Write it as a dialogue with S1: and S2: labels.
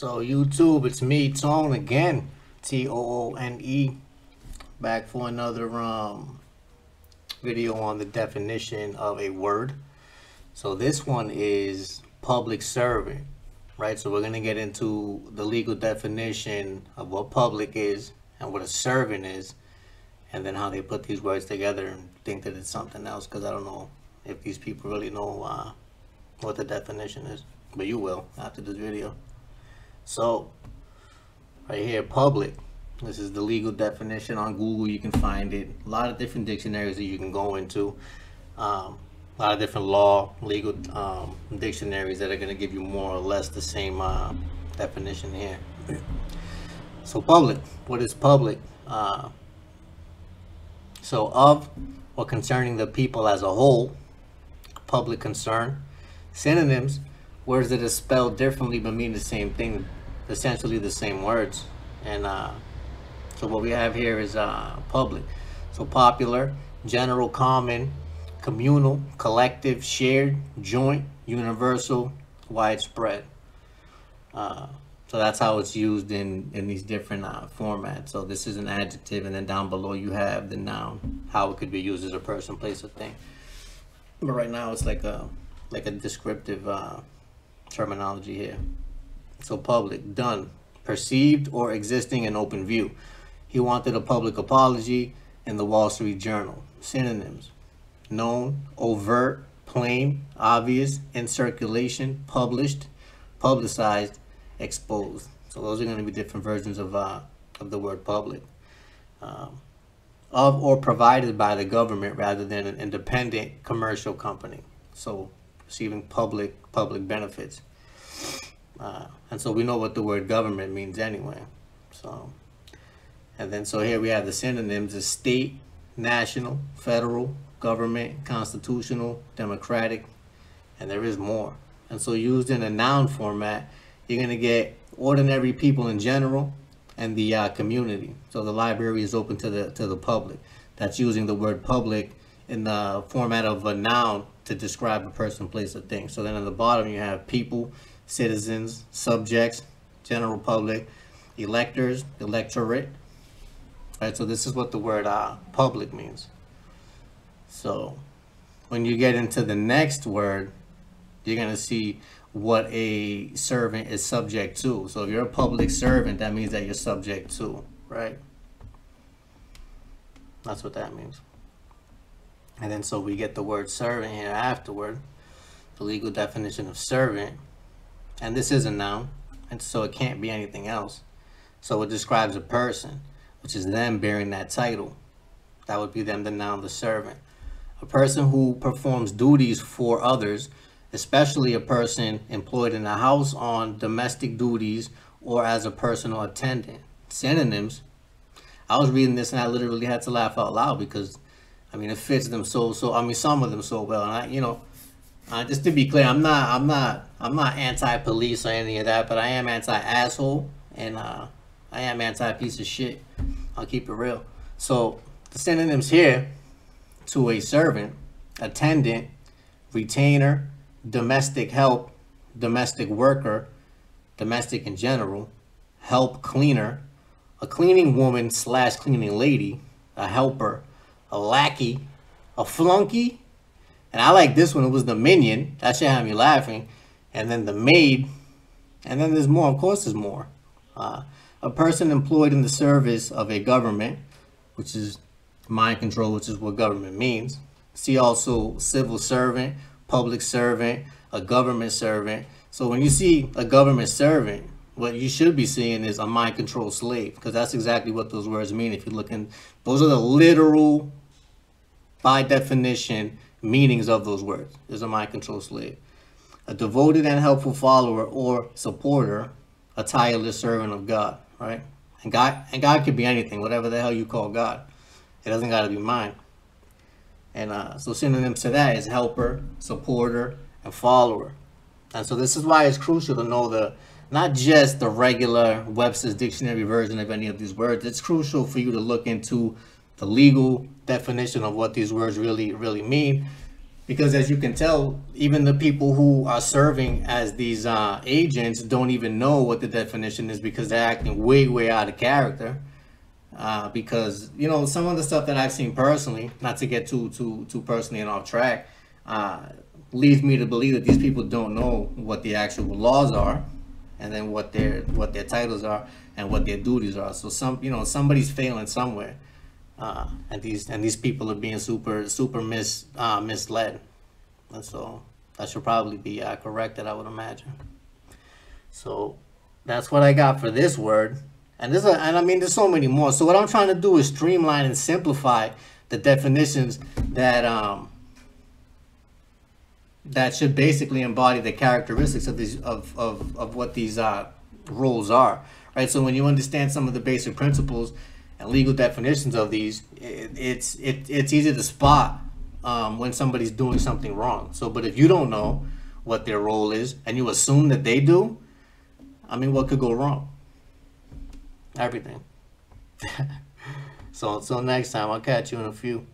S1: So YouTube, it's me, Tone again, Toone, back for another video on the definition of a word. So this one is public servant, right? So we're gonna get into the legal definition of what public is and what a servant is, and then how they put these words together and think that it's something else, because I don't know if these people really know what the definition is, but you will after this video. So right here, public, this is the legal definition. On Google you can find it, a lot of different dictionaries that you can go into, a lot of different legal dictionaries that are going to give you more or less the same definition here. So public, what is public? So of or concerning the people as a whole, public concern. Synonyms, words that are spelled differently but mean the same thing, essentially the same words. And so what we have here is public. So popular, general, common, communal, collective, shared, joint, universal, widespread. So that's how it's used in these different formats. So this is an adjective, and then down below you have the noun, how it could be used as a person, place, or thing. But right now it's like a descriptive terminology here. So public, done, perceived or existing in open view. He wanted a public apology in the Wall Street Journal. Synonyms: known, overt, plain, obvious, in circulation, published, publicized, exposed. So those are going to be different versions of the word public. Of or provided by the government rather than an independent commercial company. So receiving public benefits. And so we know what the word government means anyway. So, and then so here we have the synonyms: is state, national, federal, government, constitutional, democratic, and there is more. And so used in a noun format, you're going to get ordinary people in general and the community. So the library is open to the public. That's using the word public in the format of a noun to describe a person, place, or thing. So then at the bottom you have people, citizens, subjects, general public, electors, electorate. Right, so this is what the word public means. So when you get into the next word, you're going to see what a servant is subject to. So if you're a public servant, that means that you're subject to, right? That's what that means. And then so we get the word servant here afterward, the legal definition of servant. And this is a noun, and so it can't be anything else. So it describes a person, which is them bearing that title. That would be them, the noun, the servant. A person who performs duties for others, especially a person employed in a house on domestic duties or as a personal attendant. Synonyms. I was reading this and I literally had to laugh out loud because, I mean, it fits them some of them so well. And just to be clear, I'm not anti-police or any of that, but I am anti-asshole, and I am anti-piece of shit. I'll keep it real. So the synonyms here to a servant: attendant, retainer, domestic help, domestic worker, domestic in general, help cleaner, a cleaning woman / cleaning lady, a helper, a lackey, a flunky, and I like this one, it was the minion. That shit had me laughing. And then the maid, and then there's more, of course there's more. A person employed in the service of a government, which is mind control, which is what government means. See also civil servant, public servant, a government servant. So when you see a government servant, what you should be seeing is a mind control slave, because that's exactly what those words mean. If you look in, those are the literal, by definition, meanings of those words. Is a mind control slave. A devoted and helpful follower or supporter, a tireless servant of God, right? And God could be anything, whatever the hell you call God. It doesn't got to be mine. And so synonyms to that is helper, supporter, and follower. And so this is why it's crucial to know not just the regular Webster's dictionary version of any of these words. It's crucial for you to look into the legal definition of what these words really mean, Because as you can tell, even the people who are serving as these agents don't even know what the definition is, because they're acting way out of character. Because, you know, some of the stuff that I've seen personally, not to get too personally and off track, leads me to believe that these people don't know what the actual laws are, and then what their titles are and what their duties are. So somebody's failing somewhere, and these people are being super misled, and so that should probably be corrected, I would imagine. So that's what I got for this word. And I mean, there's so many more. So what I'm trying to do is streamline and simplify the definitions that that should basically embody the characteristics of these of what these roles are, right? So when you understand some of the basic principles and legal definitions of these, it's easy to spot when somebody's doing something wrong. So, but if you don't know what their role is and you assume that they do, I mean, what could go wrong? Everything. So until next time, I'll catch you in a few.